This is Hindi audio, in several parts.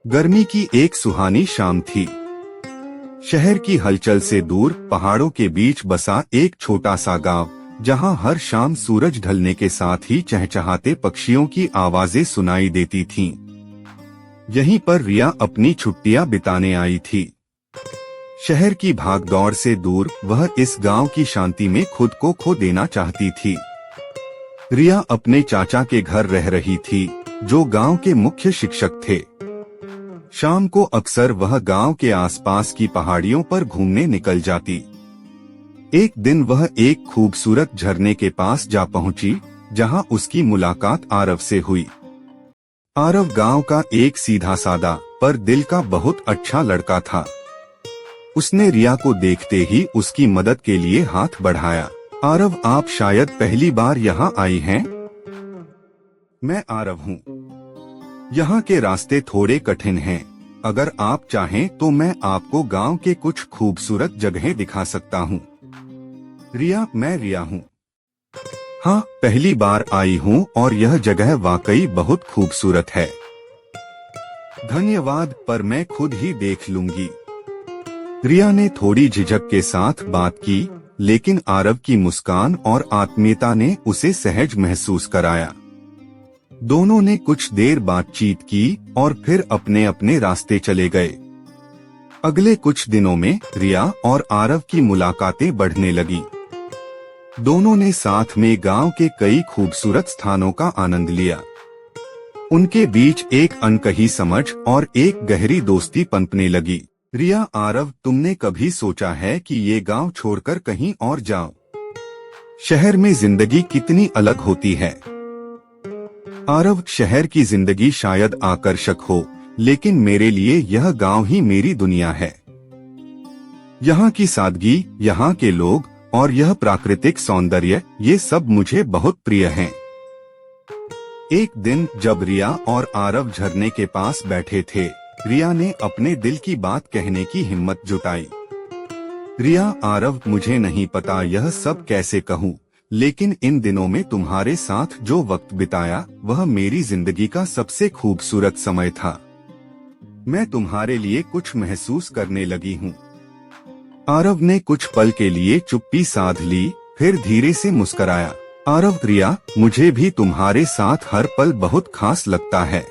गर्मी की एक सुहानी शाम थी। शहर की हलचल से दूर पहाड़ों के बीच बसा एक छोटा सा गांव, जहां हर शाम सूरज ढलने के साथ ही चहचहाते पक्षियों की आवाजें सुनाई देती थीं। यहीं पर रिया अपनी छुट्टियां बिताने आई थी। शहर की भागदौड़ से दूर वह इस गांव की शांति में खुद को खो देना चाहती थी। रिया अपने चाचा के घर रह रही थी, जो गांव के मुख्य शिक्षक थे। शाम को अक्सर वह गांव के आसपास की पहाड़ियों पर घूमने निकल जाती। एक दिन वह एक खूबसूरत झरने के पास जा पहुंची, जहां उसकी मुलाकात आरव से हुई। आरव गांव का एक सीधा सादा पर दिल का बहुत अच्छा लड़का था। उसने रिया को देखते ही उसकी मदद के लिए हाथ बढ़ाया। आरव, आप शायद पहली बार यहाँ आई हैं? मैं आरव हूँ। यहाँ के रास्ते थोड़े कठिन हैं। अगर आप चाहें तो मैं आपको गांव के कुछ खूबसूरत जगहें दिखा सकता हूँ। रिया, मैं रिया हूँ। हाँ, पहली बार आई हूँ और यह जगह वाकई बहुत खूबसूरत है। धन्यवाद, पर मैं खुद ही देख लूंगी। रिया ने थोड़ी झिझक के साथ बात की, लेकिन आरव की मुस्कान और आत्मीयता ने उसे सहज महसूस कराया। दोनों ने कुछ देर बातचीत की और फिर अपने अपने रास्ते चले गए। अगले कुछ दिनों में रिया और आरव की मुलाकातें बढ़ने लगी। दोनों ने साथ में गांव के कई खूबसूरत स्थानों का आनंद लिया। उनके बीच एक अनकही समझ और एक गहरी दोस्ती पनपने लगी। रिया, आरव, तुमने कभी सोचा है कि ये गांव छोड़कर कहीं और जाओ? शहर में जिंदगी कितनी अलग होती है। आरव, शहर की जिंदगी शायद आकर्षक हो, लेकिन मेरे लिए यह गांव ही मेरी दुनिया है। यहाँ की सादगी, यहाँ के लोग और यह प्राकृतिक सौंदर्य, ये सब मुझे बहुत प्रिय हैं। एक दिन जब रिया और आरव झरने के पास बैठे थे, रिया ने अपने दिल की बात कहने की हिम्मत जुटाई। रिया, आरव, मुझे नहीं पता यह सब कैसे कहूँ, लेकिन इन दिनों में तुम्हारे साथ जो वक्त बिताया वह मेरी जिंदगी का सबसे खूबसूरत समय था। मैं तुम्हारे लिए कुछ महसूस करने लगी हूँ। आरव ने कुछ पल के लिए चुप्पी साध ली, फिर धीरे से मुस्कुराया। आरव, रिया, मुझे भी तुम्हारे साथ हर पल बहुत खास लगता है।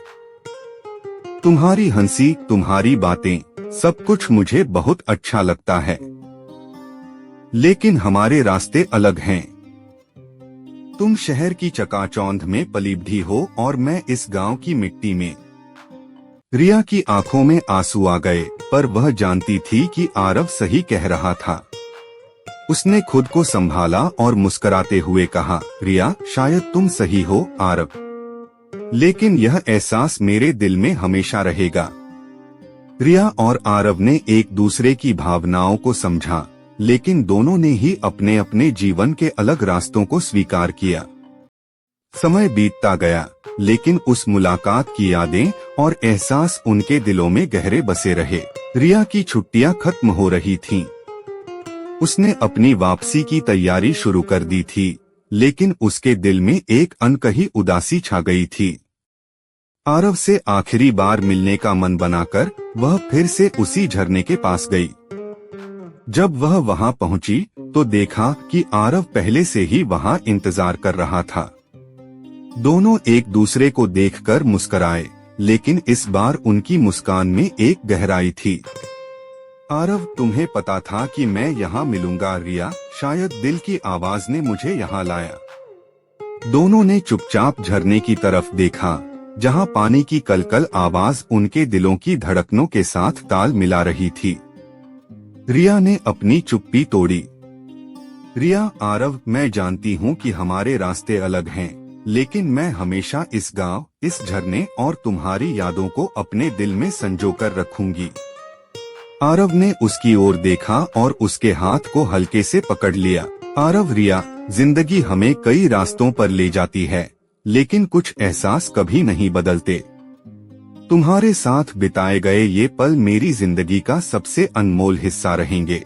तुम्हारी हंसी, तुम्हारी बातें, सब कुछ मुझे बहुत अच्छा लगता है। लेकिन हमारे रास्ते अलग हैं। तुम शहर की चकाचौंध में पली बढ़ी हो और मैं इस गांव की मिट्टी में। रिया की आंखों में आंसू आ गए, पर वह जानती थी कि आरव सही कह रहा था। उसने खुद को संभाला और मुस्कुराते हुए कहा, रिया, शायद तुम सही हो आरव, लेकिन यह एहसास मेरे दिल में हमेशा रहेगा। रिया और आरव ने एक दूसरे की भावनाओं को समझा, लेकिन दोनों ने ही अपने अपने जीवन के अलग रास्तों को स्वीकार किया। समय बीतता गया, लेकिन उस मुलाकात की यादें और एहसास उनके दिलों में गहरे बसे रहे। रिया की छुट्टियां खत्म हो रही थीं। उसने अपनी वापसी की तैयारी शुरू कर दी थी, लेकिन उसके दिल में एक अनकही उदासी छा गई थी। आरव से आखिरी बार मिलने का मन बनाकर वह फिर से उसी झरने के पास गई। जब वह वहां पहुंची तो देखा कि आरव पहले से ही वहां इंतजार कर रहा था। दोनों एक दूसरे को देखकर मुस्कुराए, लेकिन इस बार उनकी मुस्कान में एक गहराई थी। आरव, तुम्हें पता था कि मैं यहाँ मिलूंगा? रिया, शायद दिल की आवाज ने मुझे यहाँ लाया। दोनों ने चुपचाप झरने की तरफ देखा, जहाँ पानी की कलकल आवाज उनके दिलों की धड़कनों के साथ ताल मिला रही थी। रिया ने अपनी चुप्पी तोड़ी। रिया, आरव, मैं जानती हूँ कि हमारे रास्ते अलग हैं, लेकिन मैं हमेशा इस गांव, इस झरने और तुम्हारी यादों को अपने दिल में संजोकर रखूंगी। आरव ने उसकी ओर देखा और उसके हाथ को हल्के से पकड़ लिया। आरव, रिया, जिंदगी हमें कई रास्तों पर ले जाती है, लेकिन कुछ एहसास कभी नहीं बदलते। तुम्हारे साथ बिताए गए ये पल मेरी जिंदगी का सबसे अनमोल हिस्सा रहेंगे।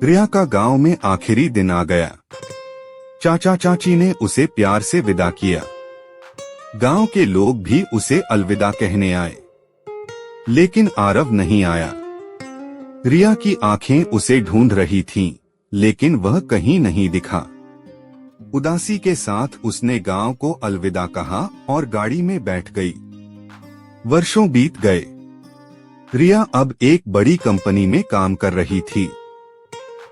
रिया का गांव में आखिरी दिन आ गया। चाचा चाची ने उसे प्यार से विदा किया। गांव के लोग भी उसे अलविदा कहने आए। लेकिन आरव नहीं आया। रिया की आंखें उसे ढूंढ रही थीं, लेकिन वह कहीं नहीं दिखा। उदासी के साथ उसने गांव को अलविदा कहा और गाड़ी में बैठ गई। वर्षों बीत गए। रिया अब एक बड़ी कंपनी में काम कर रही थी।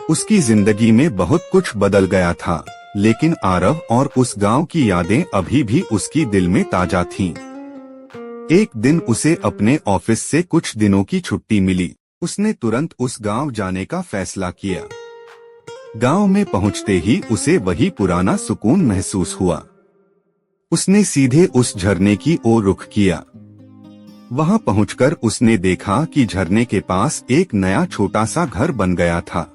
उसकी जिंदगी में बहुत कुछ बदल गया था, लेकिन आरव और उस गांव की यादें अभी भी उसकी दिल में ताजा थीं। एक दिन उसे अपने ऑफिस से कुछ दिनों की छुट्टी मिली। उसने तुरंत उस गांव जाने का फैसला किया। गांव में पहुंचते ही उसे वही पुराना सुकून महसूस हुआ। उसने सीधे उस झरने की ओर रुख किया। वहां पहुंचकर उसने देखा कि झरने के पास एक नया छोटा सा घर बन गया था।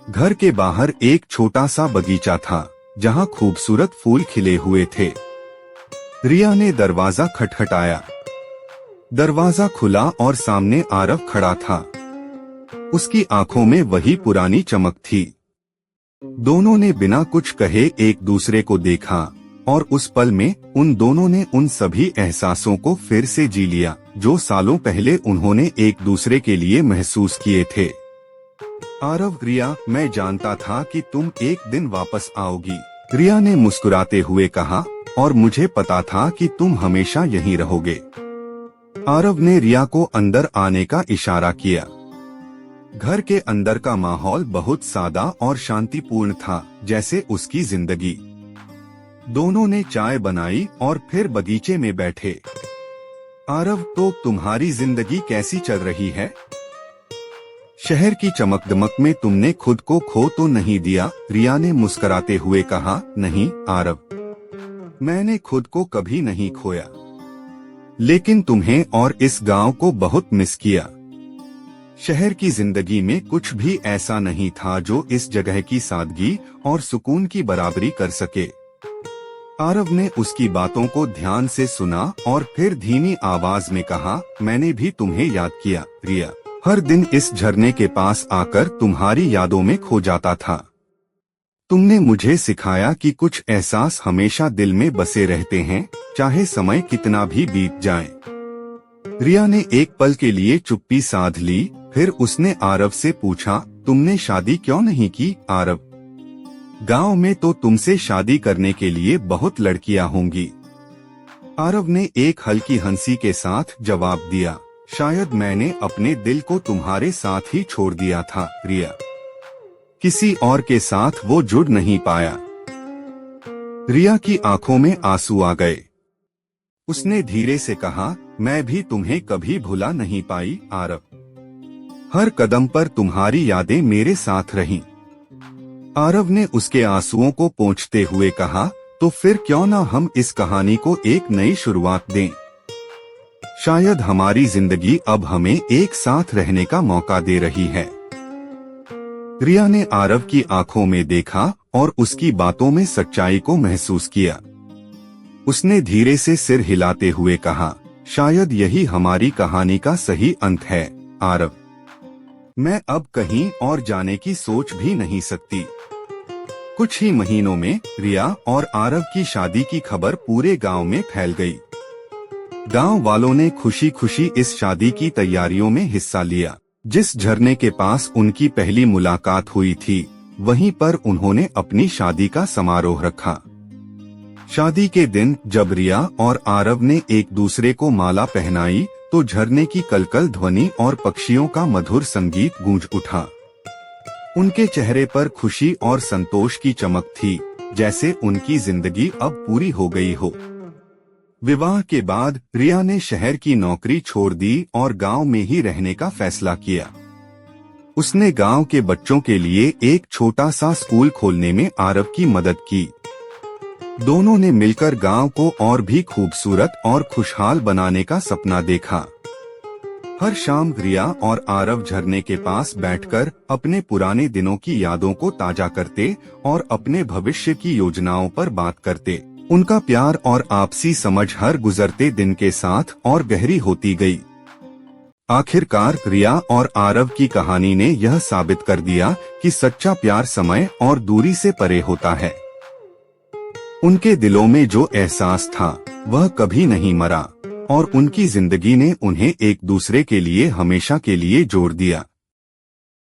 घर के बाहर एक छोटा सा बगीचा था, जहां खूबसूरत फूल खिले हुए थे। रिया ने दरवाजा खटखटाया। दरवाजा खुला और सामने आरव खड़ा था। उसकी आंखों में वही पुरानी चमक थी। दोनों ने बिना कुछ कहे एक दूसरे को देखा और उस पल में उन दोनों ने उन सभी एहसासों को फिर से जी लिया जो सालों पहले उन्होंने एक दूसरे के लिए महसूस किए थे। आरव, रिया, मैं जानता था कि तुम एक दिन वापस आओगी, रिया ने मुस्कुराते हुए कहा, और मुझे पता था कि तुम हमेशा यहीं रहोगे। आरव ने रिया को अंदर आने का इशारा किया। घर के अंदर का माहौल बहुत सादा और शांतिपूर्ण था, जैसे उसकी जिंदगी। दोनों ने चाय बनाई और फिर बगीचे में बैठे। आरव, तो तुम्हारी जिंदगी कैसी चल रही है? शहर की चमक दमक में तुमने खुद को खो तो नहीं दिया? रिया ने मुस्कुराते हुए कहा। नहीं आरव, मैंने खुद को कभी नहीं खोया, लेकिन तुम्हें और इस गांव को बहुत मिस किया। शहर की जिंदगी में कुछ भी ऐसा नहीं था जो इस जगह की सादगी और सुकून की बराबरी कर सके। आरव ने उसकी बातों को ध्यान से सुना और फिर धीमी आवाज में कहा, मैंने भी तुम्हें याद किया रिया। हर दिन इस झरने के पास आकर तुम्हारी यादों में खो जाता था। तुमने मुझे सिखाया कि कुछ एहसास हमेशा दिल में बसे रहते हैं, चाहे समय कितना भी बीत जाए। रिया ने एक पल के लिए चुप्पी साध ली, फिर उसने आरव से पूछा, तुमने शादी क्यों नहीं की? आरव, गांव में तो तुमसे शादी करने के लिए बहुत लड़कियां होंगी। आरव ने एक हल्की हंसी के साथ जवाब दिया, शायद मैंने अपने दिल को तुम्हारे साथ ही छोड़ दिया था रिया। किसी और के साथ वो जुड़ नहीं पाया। रिया की आंखों में आंसू आ गए। उसने धीरे से कहा, मैं भी तुम्हें कभी भुला नहीं पाई आरव। हर कदम पर तुम्हारी यादें मेरे साथ रहीं। आरव ने उसके आंसुओं को पोंछते हुए कहा, तो फिर क्यों ना हम इस कहानी को एक नई शुरुआत दें। शायद हमारी जिंदगी अब हमें एक साथ रहने का मौका दे रही है। रिया ने आरव की आंखों में देखा और उसकी बातों में सच्चाई को महसूस किया। उसने धीरे से सिर हिलाते हुए कहा, शायद यही हमारी कहानी का सही अंत है आरव। मैं अब कहीं और जाने की सोच भी नहीं सकती। कुछ ही महीनों में रिया और आरव की शादी की खबर पूरे गांव में फैल गई। गांव वालों ने खुशी खुशी इस शादी की तैयारियों में हिस्सा लिया। जिस झरने के पास उनकी पहली मुलाकात हुई थी, वहीं पर उन्होंने अपनी शादी का समारोह रखा। शादी के दिन जब रिया और आरव ने एक दूसरे को माला पहनाई, तो झरने की कलकल ध्वनि और पक्षियों का मधुर संगीत गूंज उठा। उनके चेहरे पर खुशी और संतोष की चमक थी, जैसे उनकी जिंदगी अब पूरी हो गई हो। विवाह के बाद रिया ने शहर की नौकरी छोड़ दी और गांव में ही रहने का फैसला किया। उसने गांव के बच्चों के लिए एक छोटा सा स्कूल खोलने में आरव की मदद की। दोनों ने मिलकर गांव को और भी खूबसूरत और खुशहाल बनाने का सपना देखा। हर शाम रिया और आरव झरने के पास बैठकर अपने पुराने दिनों की यादों को ताजा करते और अपने भविष्य की योजनाओं पर बात करते। उनका प्यार और आपसी समझ हर गुजरते दिन के साथ और गहरी होती गई। आखिरकार रिया और आरव की कहानी ने यह साबित कर दिया कि सच्चा प्यार समय और दूरी से परे होता है। उनके दिलों में जो एहसास था, वह कभी नहीं मरा और उनकी जिंदगी ने उन्हें एक दूसरे के लिए हमेशा के लिए जोड़ दिया।